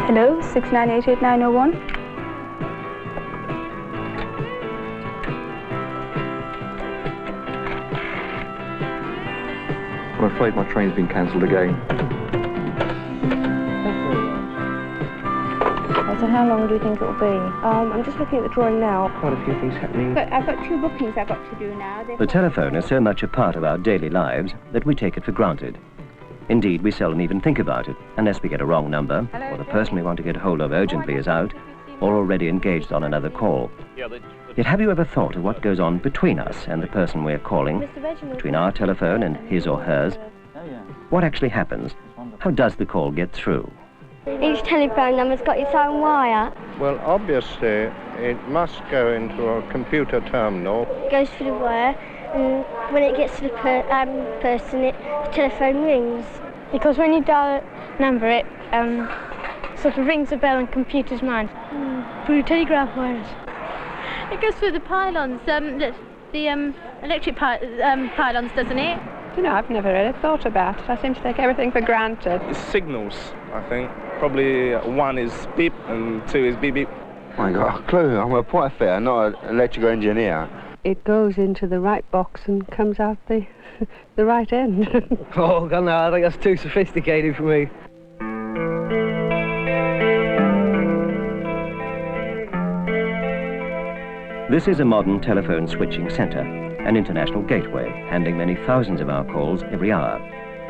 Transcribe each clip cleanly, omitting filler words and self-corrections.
Hello, 6988901. I'm afraid my train's been cancelled again. So how long do you think it will be? I'm just looking at the drawing now. Quite a few things happening. But I've got 2 bookings I've got to do now. The telephone is so much a part of our daily lives that we take it for granted. Indeed, we seldom even think about it, unless we get a wrong number, or the person we want to get hold of urgently is out, or already engaged on another call. Yet have you ever thought of what goes on between us and the person we're calling, between our telephone and his or hers? What actually happens? How does the call get through? Each telephone number's got its own wire. Well, obviously, it must go into a computer terminal. It goes through the wire, and when it gets to the person, the telephone rings. Because when you dial a number, it sort of rings a bell in computer's mind. Through telegraph wires. It goes through the pylons, the electric pylons, doesn't it? You know, I've never really thought about it. I seem to take everything for granted. It's signals, I think. Probably 1 is beep and 2 is beep beep. I ain't got a clue. I'm a pipe fitter, not an electrical engineer. It goes into the right box and comes out the right end. Oh, God, no, I think that's too sophisticated for me. This is a modern telephone switching centre, an international gateway, handling many thousands of our calls every hour,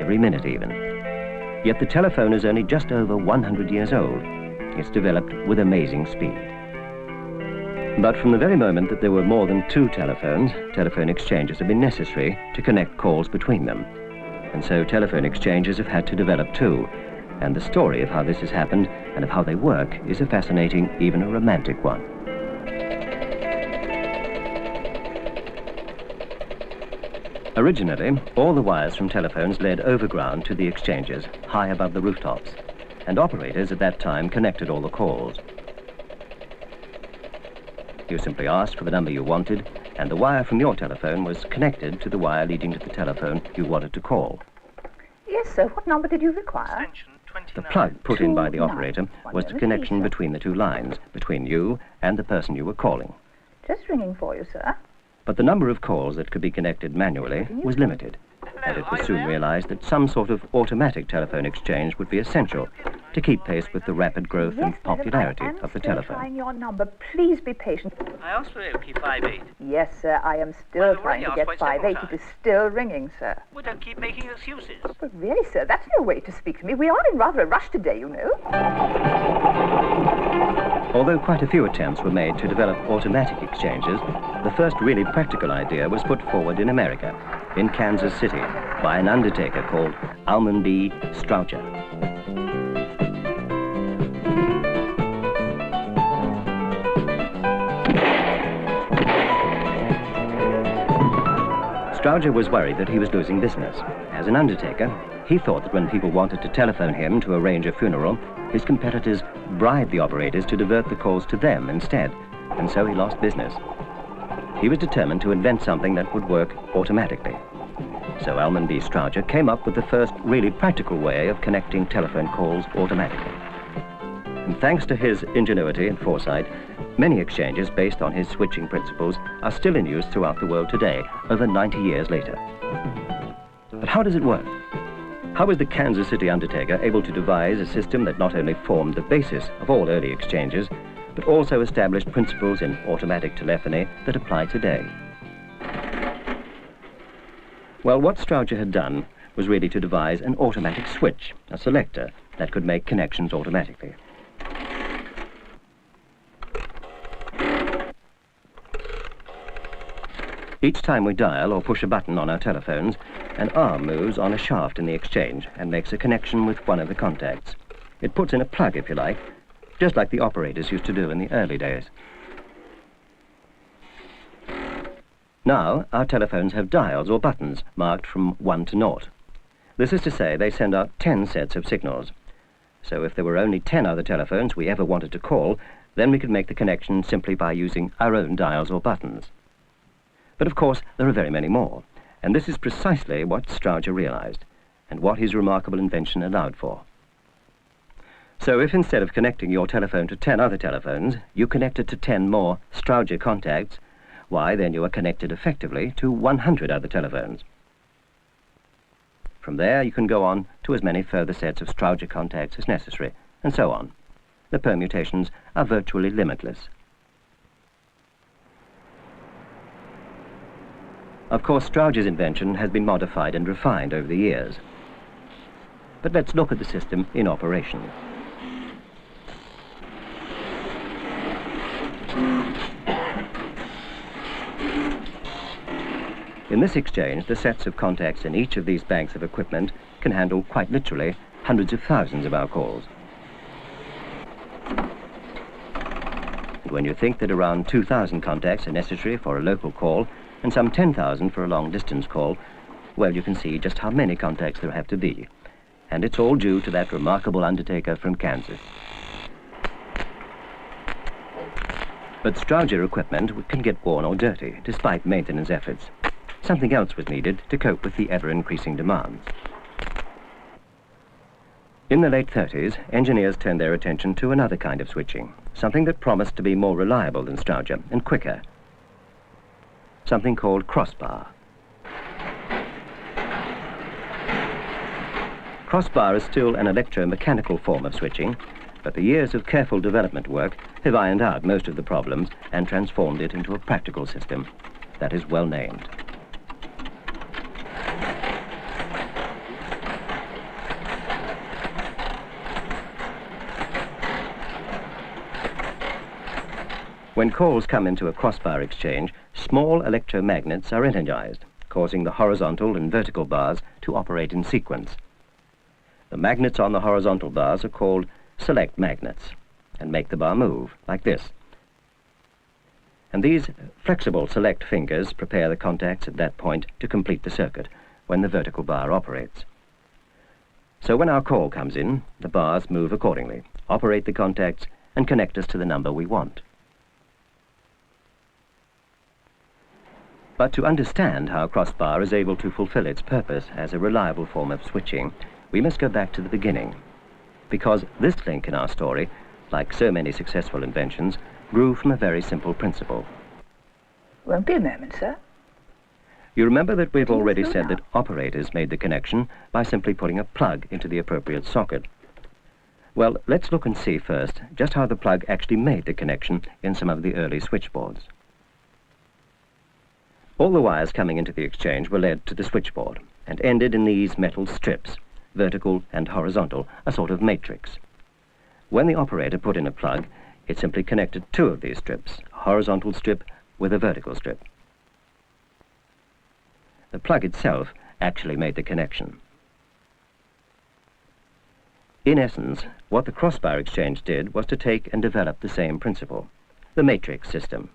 every minute even. Yet the telephone is only just over 100 years old. It's developed with amazing speed. But from the very moment that there were more than 2 telephones, telephone exchanges have been necessary to connect calls between them. And so telephone exchanges have had to develop too. And the story of how this has happened and of how they work is a fascinating, even a romantic one. Originally, all the wires from telephones led overground to the exchanges, high above the rooftops, and operators at that time connected all the calls. You simply asked for the number you wanted, and the wire from your telephone was connected to the wire leading to the telephone you wanted to call. Yes, sir. What number did you require? The plug put in by the operator was the connection between the 2 lines, between you and the person you were calling. Just ringing for you, sir. But the number of calls that could be connected manually was limited, and it was soon realized that some sort of automatic telephone exchange would be essential to keep pace with the rapid growth and popularity of the telephone. Trying your number. Please be patient. I asked for Oakley 58. Yes, sir. I am still trying to get 58. It is still ringing, sir. Well, don't keep making excuses. But really, sir, that's no way to speak to me. We are in rather a rush today, you know. Although quite a few attempts were made to develop automatic exchanges, the first really practical idea was put forward in America, in Kansas City, by an undertaker called Almon B. Strowger. Strowger was worried that he was losing business. As an undertaker, he thought that when people wanted to telephone him to arrange a funeral, his competitors bribed the operators to divert the calls to them instead, and so he lost business. He was determined to invent something that would work automatically. So Almon B. Strowger came up with the first really practical way of connecting telephone calls automatically. And thanks to his ingenuity and foresight, many exchanges based on his switching principles are still in use throughout the world today, over 90 years later. But how does it work? How was the Kansas City undertaker able to devise a system that not only formed the basis of all early exchanges, but also established principles in automatic telephony that apply today? Well, what Strowger had done was really to devise an automatic switch, a selector, that could make connections automatically. Each time we dial or push a button on our telephones, an arm moves on a shaft in the exchange and makes a connection with one of the contacts. It puts in a plug, if you like, just like the operators used to do in the early days. Now, our telephones have dials or buttons marked from 1 to 0. This is to say they send out 10 sets of signals. So if there were only 10 other telephones we ever wanted to call, then we could make the connection simply by using our own dials or buttons. But of course, there are very many more, and this is precisely what Strowger realized, and what his remarkable invention allowed for. So if instead of connecting your telephone to 10 other telephones, you connect it to 10 more Strowger contacts, why, then you are connected effectively to 100 other telephones. From there, you can go on to as many further sets of Strowger contacts as necessary, and so on. The permutations are virtually limitless. Of course, Strowger's invention has been modified and refined over the years. But let's look at the system in operation. In this exchange, the sets of contacts in each of these banks of equipment can handle, quite literally, hundreds of thousands of our calls. And when you think that around 2,000 contacts are necessary for a local call and some 10,000 for a long-distance call, well, you can see just how many contacts there have to be. And it's all due to that remarkable undertaker from Kansas. But Strowger equipment can get worn or dirty, despite maintenance efforts. Something else was needed to cope with the ever-increasing demands. In the late 30s, engineers turned their attention to another kind of switching, something that promised to be more reliable than Strowger and quicker. Something called crossbar. Crossbar is still an electromechanical form of switching, but the years of careful development work have ironed out most of the problems and transformed it into a practical system that is well named. When calls come into a crossbar exchange, small electromagnets are energized, causing the horizontal and vertical bars to operate in sequence. The magnets on the horizontal bars are called select magnets and make the bar move, like this. And these flexible select fingers prepare the contacts at that point to complete the circuit when the vertical bar operates. So when our call comes in, the bars move accordingly, operate the contacts, and connect us to the number we want. But to understand how crossbar is able to fulfill its purpose as a reliable form of switching, we must go back to the beginning, because this link in our story, like so many successful inventions, grew from a very simple principle. Won't be a moment, sir. You remember that we've already said that operators made the connection by simply putting a plug into the appropriate socket. Well, let's look and see first just how the plug actually made the connection in some of the early switchboards. All the wires coming into the exchange were led to the switchboard and ended in these metal strips, vertical and horizontal, a sort of matrix. When the operator put in a plug, it simply connected two of these strips, a horizontal strip with a vertical strip. The plug itself actually made the connection. In essence, what the crossbar exchange did was to take and develop the same principle, the matrix system.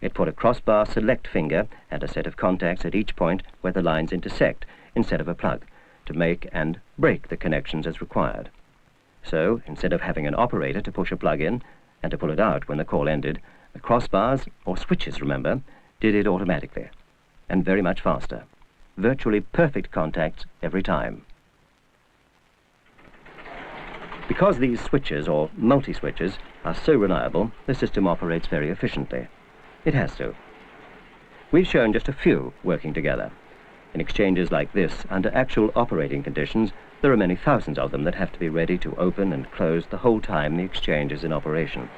It put a crossbar select finger and a set of contacts at each point where the lines intersect instead of a plug to make and break the connections as required. So, instead of having an operator to push a plug in and to pull it out when the call ended, the crossbars, or switches remember, did it automatically and very much faster. Virtually perfect contacts every time. Because these switches, or multi-switches, are so reliable, the system operates very efficiently. It has to. We've shown just a few working together. In exchanges like this, under actual operating conditions, there are many thousands of them that have to be ready to open and close the whole time the exchange is in operation.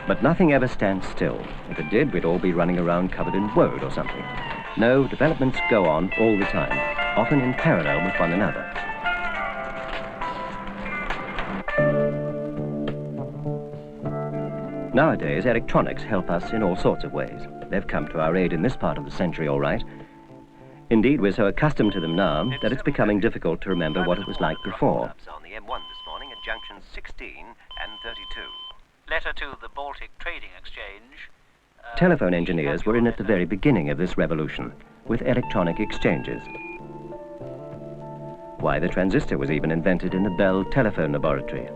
But nothing ever stands still. If it did, we'd all be running around covered in woad or something. No, developments go on all the time, often in parallel with one another. Nowadays, electronics help us in all sorts of ways. They've come to our aid in this part of the century, all right. Indeed, we're so accustomed to them now that it's becoming difficult to remember what it was like before. On the M1 this morning at junctions 16 and 32. Letter to the Baltic Trading Exchange. Telephone engineers were in at the very beginning of this revolution, with electronic exchanges. Why, the transistor was even invented in the Bell Telephone Laboratory.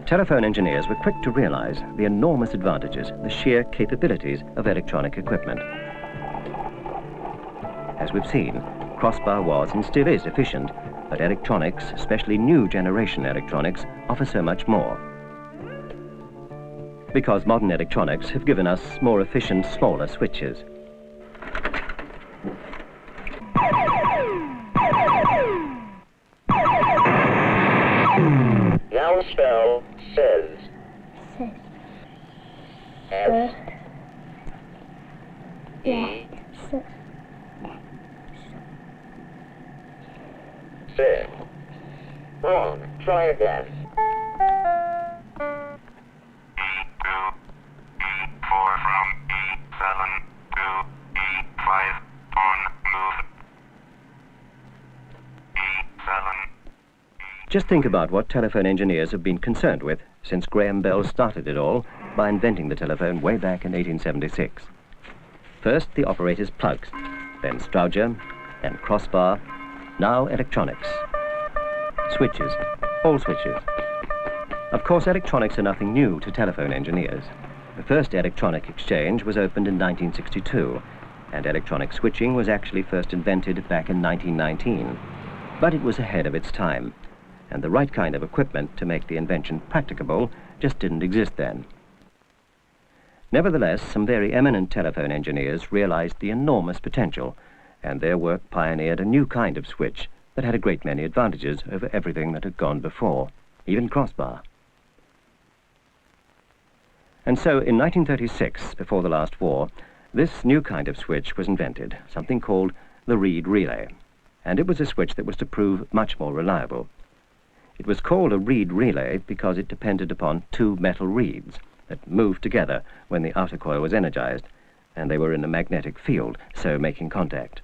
Telephone engineers were quick to realize the enormous advantages, the sheer capabilities of electronic equipment. As we've seen, crossbar was and still is efficient, but electronics, especially new generation electronics, offer so much more. Because modern electronics have given us more efficient, smaller switches. Now spell says. S. E. Said. Wrong. Try again. E2, E4 from E7 to E5 on move. E7. Just think about what telephone engineers have been concerned with since Graham Bell started it all by inventing the telephone way back in 1876. First, the operator's plugs, then Strowger, then crossbar, now electronics. Switches, all switches. Of course, electronics are nothing new to telephone engineers. The first electronic exchange was opened in 1962, and electronic switching was actually first invented back in 1919. But it was ahead of its time, and the right kind of equipment to make the invention practicable just didn't exist then. Nevertheless, some very eminent telephone engineers realized the enormous potential, and their work pioneered a new kind of switch that had a great many advantages over everything that had gone before, even crossbar. And so in 1936, before the last war, this new kind of switch was invented, something called the reed relay, and it was a switch that was to prove much more reliable. It was called a reed relay because it depended upon two metal reeds that moved together when the outer coil was energized, and they were in a magnetic field, so making contact.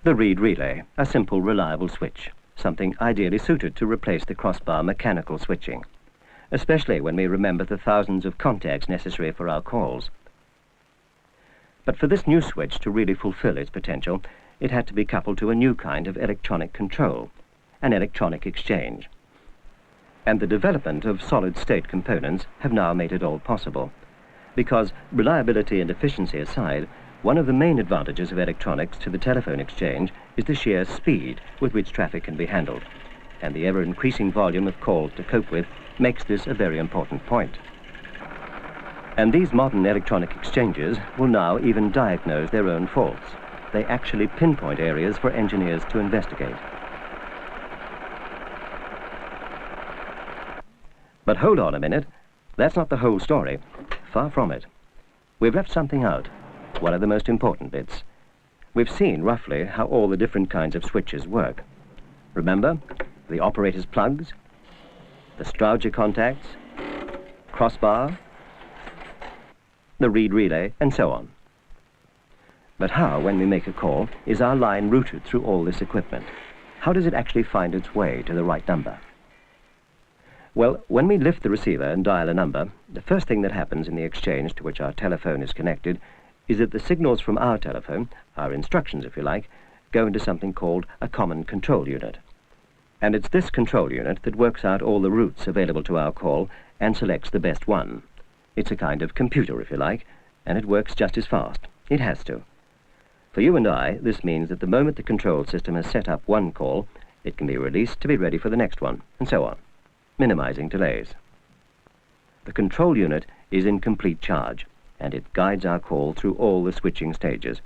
The reed relay, a simple, reliable switch, something ideally suited to replace the crossbar mechanical switching, especially when we remember the thousands of contacts necessary for our calls. But for this new switch to really fulfill its potential, it had to be coupled to a new kind of electronic control, an electronic exchange. And the development of solid-state components have now made it all possible, because reliability and efficiency aside, one of the main advantages of electronics to the telephone exchange is the sheer speed with which traffic can be handled, and the ever-increasing volume of calls to cope with makes this a very important point. And these modern electronic exchanges will now even diagnose their own faults. They actually pinpoint areas for engineers to investigate. But hold on a minute, that's not the whole story. Far from it. We've left something out, one of the most important bits. We've seen roughly how all the different kinds of switches work. Remember, the operator's plugs, the Strowger contacts, crossbar, the reed relay, and so on. But how, when we make a call, is our line routed through all this equipment? How does it actually find its way to the right number? Well, when we lift the receiver and dial a number, the first thing that happens in the exchange to which our telephone is connected is that the signals from our telephone, our instructions if you like, go into something called a common control unit. And it's this control unit that works out all the routes available to our call and selects the best one. It's a kind of computer if you like, and it works just as fast. It has to. For you and I, this means that the moment the control system has set up one call, it can be released to be ready for the next one, and so on, minimizing delays. The control unit is in complete charge, and it guides our call through all the switching stages,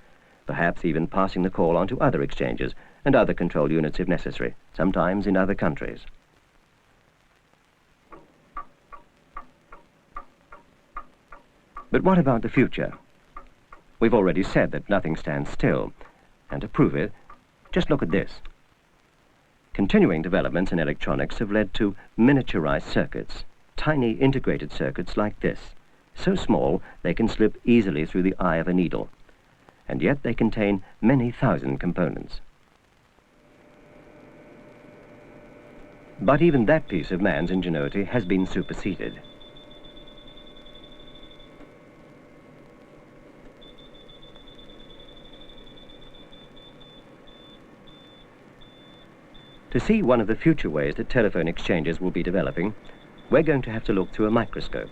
perhaps even passing the call on to other exchanges and other control units if necessary, sometimes in other countries. But what about the future? We've already said that nothing stands still, and to prove it, just look at this. Continuing developments in electronics have led to miniaturized circuits, tiny integrated circuits like this, so small they can slip easily through the eye of a needle, and yet they contain many thousand components. But even that piece of man's ingenuity has been superseded. To see one of the future ways that telephone exchanges will be developing, we're going to have to look through a microscope,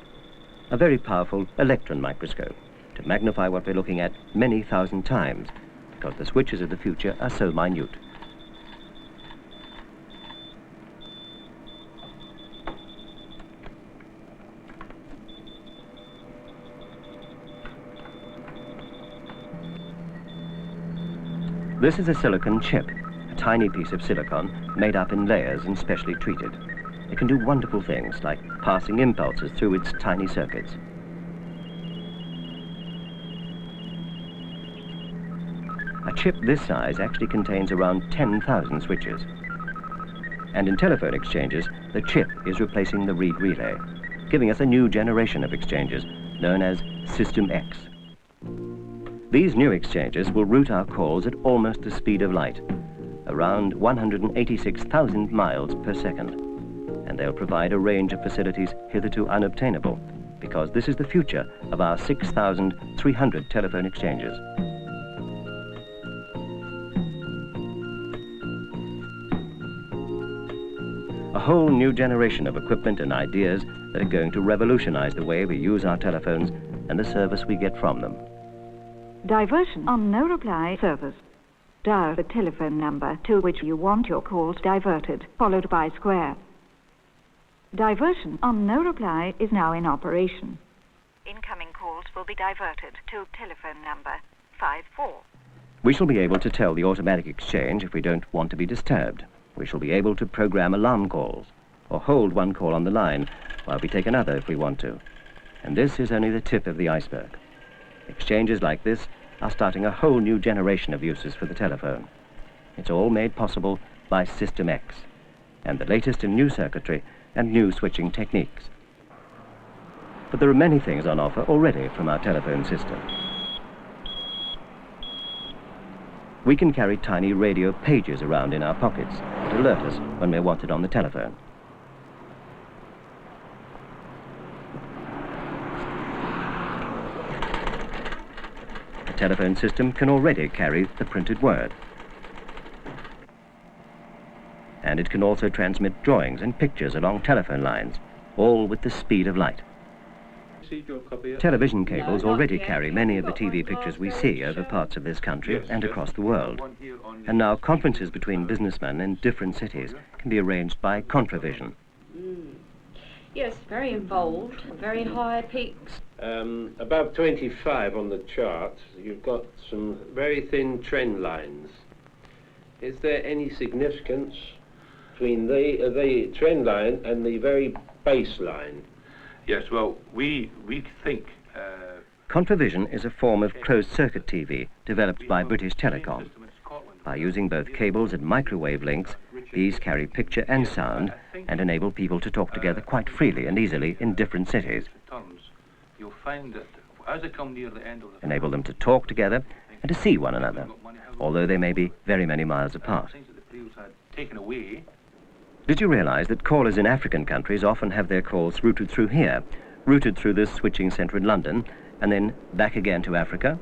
a very powerful electron microscope, to magnify what we're looking at many thousand times, because the switches of the future are so minute. This is a silicon chip, a tiny piece of silicon made up in layers and specially treated. It can do wonderful things like passing impulses through its tiny circuits. A chip this size actually contains around 10,000 switches. And in telephone exchanges, the chip is replacing the reed relay, giving us a new generation of exchanges known as System X. These new exchanges will route our calls at almost the speed of light, around 186,000 miles per second. And they'll provide a range of facilities hitherto unobtainable, because this is the future of our 6,300 telephone exchanges. A whole new generation of equipment and ideas that are going to revolutionize the way we use our telephones and the service we get from them. Diversion on no-reply service. Dial the telephone number to which you want your calls diverted, followed by square. Diversion on no-reply is now in operation. Incoming calls will be diverted to telephone number 54. We shall be able to tell the automatic exchange if we don't want to be disturbed. We shall be able to program alarm calls, or hold one call on the line while we take another if we want to. And this is only the tip of the iceberg. Exchanges like this are starting a whole new generation of uses for the telephone. It's all made possible by System X, and the latest in new circuitry and new switching techniques. But there are many things on offer already from our telephone system. We can carry tiny radio pages around in our pockets to alert us when we're wanted on the telephone. The telephone system can already carry the printed word. And it can also transmit drawings and pictures along telephone lines, all with the speed of light. Television cables already carry many of the TV pictures we see over parts of this country and across the world. And now conferences between businessmen in different cities can be arranged by Contravision. Yes, very involved, very high peaks. Above 25 on the chart, you've got some very thin trend lines. Is there any significance between the trend line and the very base line? Yes, well, we think... Contravision is a form of closed-circuit TV developed by British Telecom. By using both cables and microwave links, these carry picture and sound and enable people to talk together quite freely and easily in different cities. You'll find that as they come near the end of the... Enable them to talk together and to see one another, although they may be very many miles apart. Taken away. Did you realize that callers in African countries often have their calls routed through here, routed through this switching centre in London, and then back again to Africa?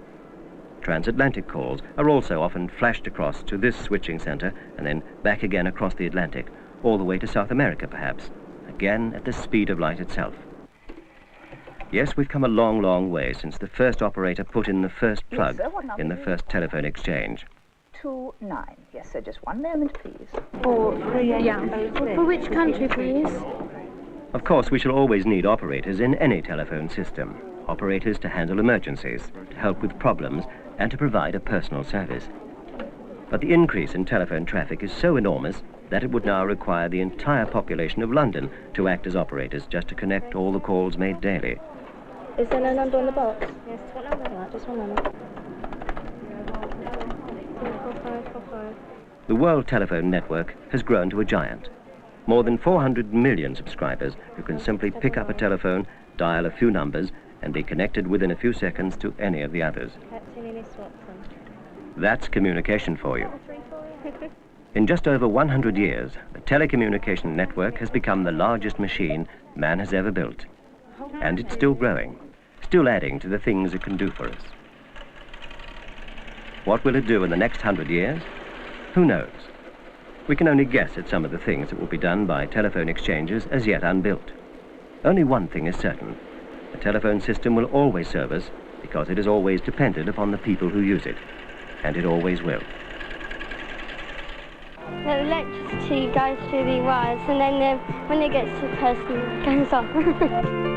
Transatlantic calls are also often flashed across to this switching centre and then back again across the Atlantic, all the way to South America perhaps, again at the speed of light itself. Yes, we've come a long, long way since the first operator put in the first plug in the first telephone exchange. 29. Yes, sir, just one moment, please. For which country, please? Of course, we shall always need operators in any telephone system. Operators to handle emergencies, to help with problems, and to provide a personal service. But the increase in telephone traffic is so enormous that it would now require the entire population of London to act as operators just to connect all the calls made daily. Is there no number on the box? Yes, what number? Right, just one moment. The World Telephone Network has grown to a giant. More than 400 million subscribers who can simply pick up a telephone, dial a few numbers, and be connected within a few seconds to any of the others. That's communication for you. In just over 100 years, the telecommunication network has become the largest machine man has ever built. And it's still growing, still adding to the things it can do for us. What will it do in the next 100 years? Who knows? We can only guess at some of the things that will be done by telephone exchanges as yet unbuilt. Only one thing is certain. The telephone system will always serve us because it is always dependent upon the people who use it. and it always will. The electricity goes through the wires, and then when it gets to the person, it goes off.